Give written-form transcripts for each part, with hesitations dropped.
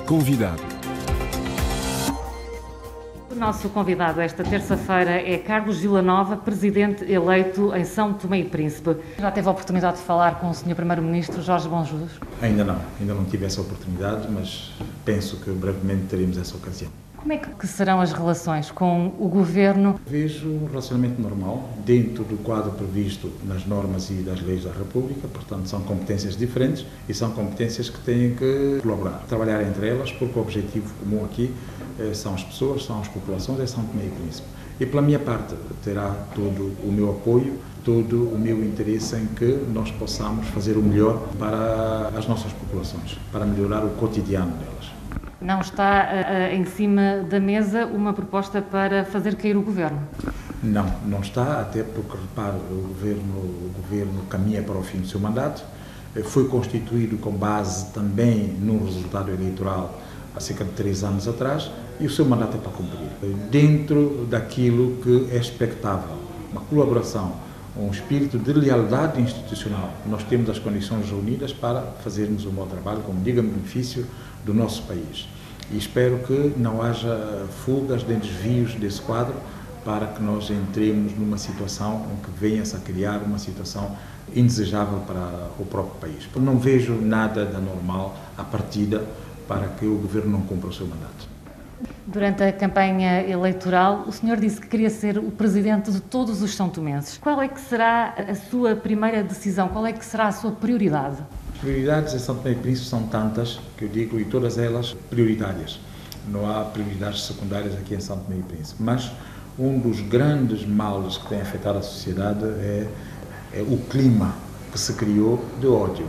Convidado. O nosso convidado esta terça-feira é Carlos Villanova, presidente eleito em São Tomé e Príncipe. Já teve a oportunidade de falar com o Sr. Primeiro-Ministro Jorge Bonjus? Ainda não tive essa oportunidade, mas penso que brevemente teremos essa ocasião. Como é que serão as relações com o Governo? Vejo um relacionamento normal, dentro do quadro previsto nas normas e das leis da República, portanto são competências diferentes e são competências que têm que colaborar, trabalhar entre elas, porque o objetivo comum aqui são as pessoas, são as populações, é São Tomé e Príncipe. E pela minha parte terá todo o meu apoio, todo o meu interesse em que nós possamos fazer o melhor para as nossas populações, para melhorar o cotidiano delas. Não está em cima da mesa uma proposta para fazer cair o Governo? Não está, até porque, repare, o Governo caminha para o fim do seu mandato, foi constituído com base também num resultado eleitoral há cerca de 3 anos atrás, e o seu mandato é para cumprir. Dentro daquilo que é expectável, uma colaboração, um espírito de lealdade institucional, nós temos as condições reunidas para fazermos um bom trabalho, como digo, em benefício do nosso país. E espero que não haja fugas nem desvios desse quadro para que nós entremos numa situação em que venha-se a criar uma situação indesejável para o próprio país. Não vejo nada de anormal à partida para que o Governo não cumpra o seu mandato. Durante a campanha eleitoral, o senhor disse que queria ser o presidente de todos os são-tomenses. Qual é que será a sua primeira decisão? Qual é que será a sua prioridade? As prioridades em São Tomé e Príncipe são tantas, que eu digo, e todas elas prioritárias. Não há prioridades secundárias aqui em São Tomé e Príncipe. Mas um dos grandes males que tem afetado a sociedade é o clima que se criou de ódio,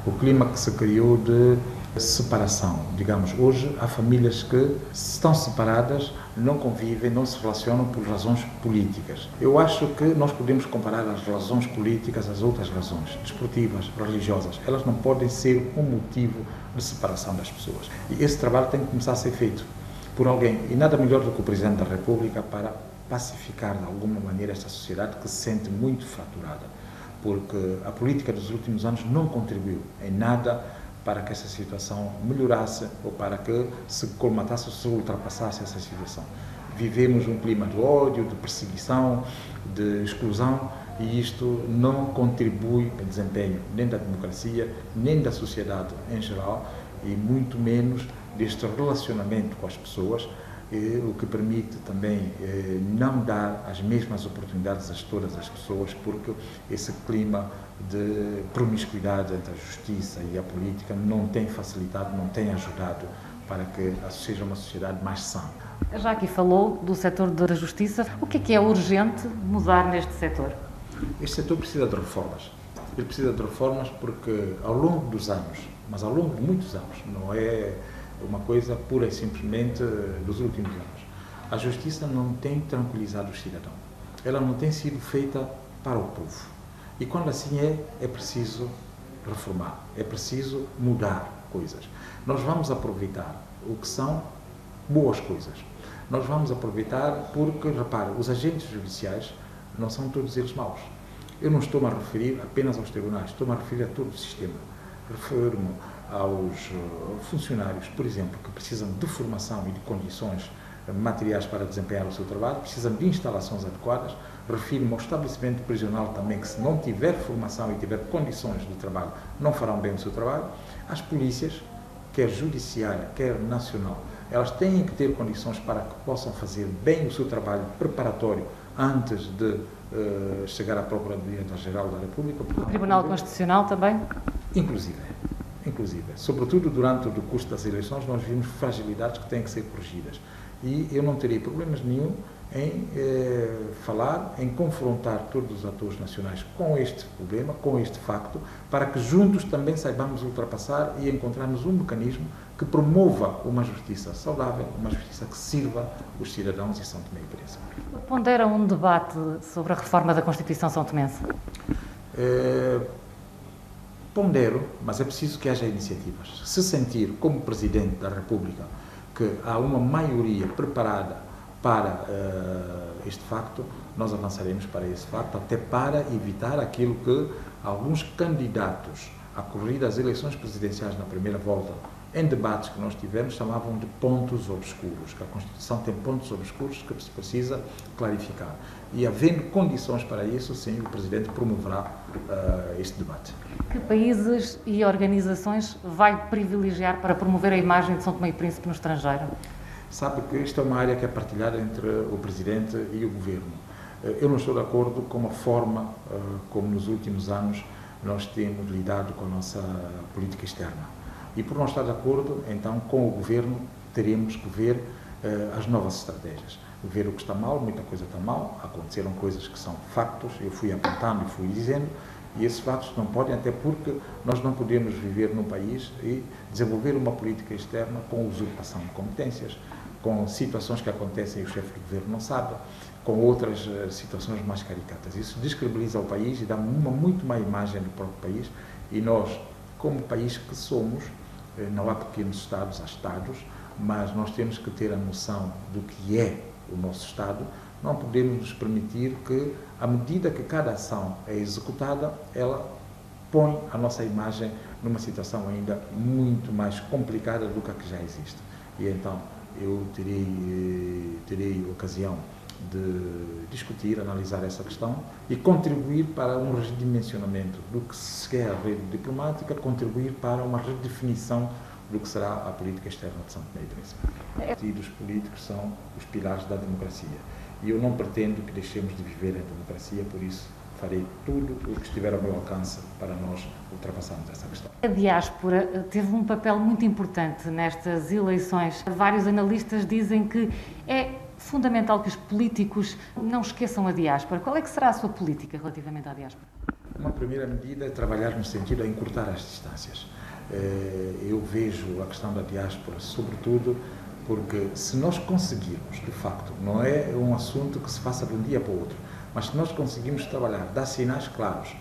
o clima que se criou de separação. Digamos, hoje há famílias que estão separadas, não convivem, não se relacionam por razões políticas. Eu acho que nós podemos comparar as razões políticas às outras razões, desportivas, religiosas. Elas não podem ser um motivo de separação das pessoas. E esse trabalho tem que começar a ser feito por alguém. E nada melhor do que o Presidente da República para pacificar de alguma maneira esta sociedade que se sente muito fraturada. Porque a política dos últimos anos não contribuiu em nada para que essa situação melhorasse ou para que se colmatasse ou se ultrapassasse essa situação. Vivemos um clima de ódio, de perseguição, de exclusão, e isto não contribui para o desempenho nem da democracia, nem da sociedade em geral, e muito menos deste relacionamento com as pessoas, o que permite também não dar as mesmas oportunidades a todas as pessoas, porque esse clima de promiscuidade entre a justiça e a política não tem facilitado, não tem ajudado para que seja uma sociedade mais sã. Já aqui falou do setor da justiça. O que é urgente mudar neste setor? Este setor precisa de reformas. Ele precisa de reformas porque ao longo dos anos, mas ao longo de muitos anos, não é uma coisa pura e simplesmente dos últimos anos, a justiça não tem tranquilizado o cidadão. Ela não tem sido feita para o povo. E quando assim é preciso reformar, é preciso mudar coisas. Nós vamos aproveitar o que são boas coisas. Nós vamos aproveitar porque, repare, os agentes judiciais não são todos eles maus. Eu não estou-me a referir apenas aos tribunais, estou-me a referir a todo o sistema. Refiro-me aos funcionários, por exemplo, que precisam de formação e de condições materiais para desempenhar o seu trabalho, precisam de instalações adequadas. Refiro-me ao estabelecimento prisional também, que se não tiver formação e tiver condições de trabalho, não farão bem o seu trabalho. As polícias, quer judiciária, quer nacional, elas têm que ter condições para que possam fazer bem o seu trabalho preparatório antes de chegar à Procuradoria-Geral da República. O Tribunal Constitucional também? Inclusive. Sobretudo durante o curso das eleições, nós vimos fragilidades que têm que ser corrigidas. E eu não teria problemas nenhum em falar, em confrontar todos os atores nacionais com este problema, com este facto, para que juntos também saibamos ultrapassar e encontrarmos um mecanismo que promova uma justiça saudável, uma justiça que sirva os cidadãos e São Tomé e Príncipe. Pondera um debate sobre a reforma da Constituição são-tomense? Pondero, mas é preciso que haja iniciativas. Se sentir, como Presidente da República, que há uma maioria preparada para este facto, nós avançaremos para esse facto, até para evitar aquilo que alguns candidatos a correr das eleições presidenciais na primeira volta em debates que nós tivemos, chamavam de pontos obscuros, que a Constituição tem pontos obscuros que se precisa clarificar. E, havendo condições para isso, sim, o Presidente promoverá este debate. Que países e organizações vai privilegiar para promover a imagem de São Tomé e Príncipe no estrangeiro? Sabe que isto é uma área que é partilhada entre o Presidente e o Governo. Eu não estou de acordo com a forma como nos últimos anos nós temos lidado com a nossa política externa. E por não estar de acordo, então, com o Governo, teremos que ver as novas estratégias. Ver o que está mal, muita coisa está mal, aconteceram coisas que são factos, eu fui apontando e fui dizendo, e esses fatos não podem, até porque nós não podemos viver num país e desenvolver uma política externa com usurpação de competências, com situações que acontecem e o chefe do governo não sabe, com outras situações mais caricatas. Isso descredibiliza o país e dá uma muito má imagem do próprio país, e nós, como país que somos, não há pequenos Estados, há Estados, mas nós temos que ter a noção do que é o nosso Estado. Não podemos nos permitir que, à medida que cada ação é executada, ela põe a nossa imagem numa situação ainda muito mais complicada do que a que já existe. E então eu terei ocasião de discutir, analisar essa questão e contribuir para um redimensionamento do que se quer a rede diplomática, contribuir para uma redefinição do que será a política externa de São Tomé e Príncipe. Os partidos políticos são os pilares da democracia e eu não pretendo que deixemos de viver a democracia, por isso farei tudo o que estiver ao meu alcance para nós ultrapassarmos essa questão. A diáspora teve um papel muito importante nestas eleições. Vários analistas dizem que é fundamental que os políticos não esqueçam a diáspora. Qual é que será a sua política relativamente à diáspora? Uma primeira medida é trabalhar no sentido de encurtar as distâncias. Eu vejo a questão da diáspora, sobretudo, porque se nós conseguirmos, de facto, não é um assunto que se faça de um dia para o outro, mas se nós conseguirmos trabalhar, dar sinais claros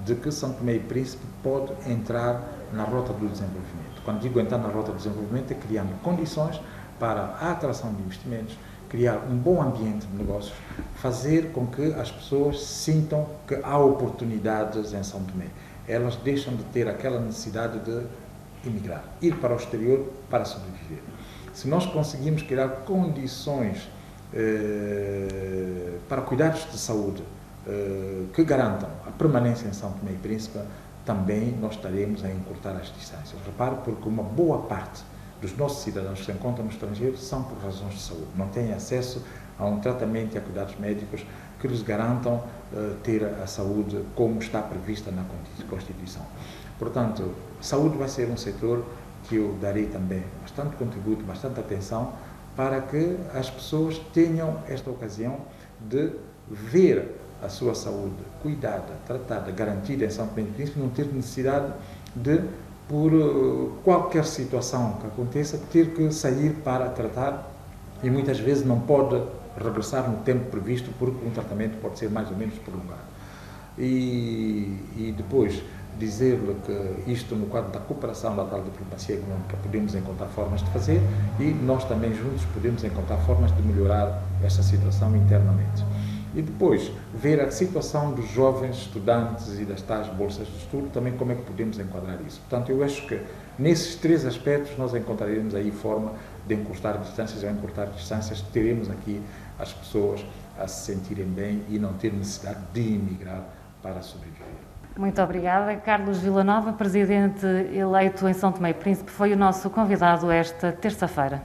de que São Tomé e Príncipe pode entrar na rota do desenvolvimento. Quando digo entrar na rota do desenvolvimento, é criando condições para a atração de investimentos, criar um bom ambiente de negócios, fazer com que as pessoas sintam que há oportunidades em São Tomé. Elas deixam de ter aquela necessidade de emigrar, ir para o exterior para sobreviver. Se nós conseguimos criar condições para cuidados de saúde que garantam a permanência em São Tomé e Príncipe, também nós estaremos a encurtar as distâncias. Repare, porque uma boa parte dos nossos cidadãos que se encontram no estrangeiro são por razões de saúde, não têm acesso a um tratamento e a cuidados médicos que lhes garantam ter a saúde como está prevista na Constituição. Portanto, saúde vai ser um setor que eu darei também bastante contributo, bastante atenção, para que as pessoas tenham esta ocasião de ver a sua saúde cuidada, tratada, garantida em São Tomé e Príncipe, não ter necessidade de, por qualquer situação que aconteça, ter que sair para tratar e muitas vezes não pode regressar no tempo previsto porque um tratamento pode ser mais ou menos prolongado. E depois dizer-lhe que isto no quadro da cooperação da tal diplomacia económica podemos encontrar formas de fazer e nós também juntos podemos encontrar formas de melhorar esta situação internamente. E depois, ver a situação dos jovens estudantes e das tais bolsas de estudo, também como é que podemos enquadrar isso. Portanto, eu acho que nesses três aspectos nós encontraremos aí forma de encurtar distâncias. Ao encurtar distâncias, teremos aqui as pessoas a se sentirem bem e não ter necessidade de emigrar para sobreviver. Muito obrigada. Carlos Villanova, presidente eleito em São Tomé e Príncipe, foi o nosso convidado esta terça-feira.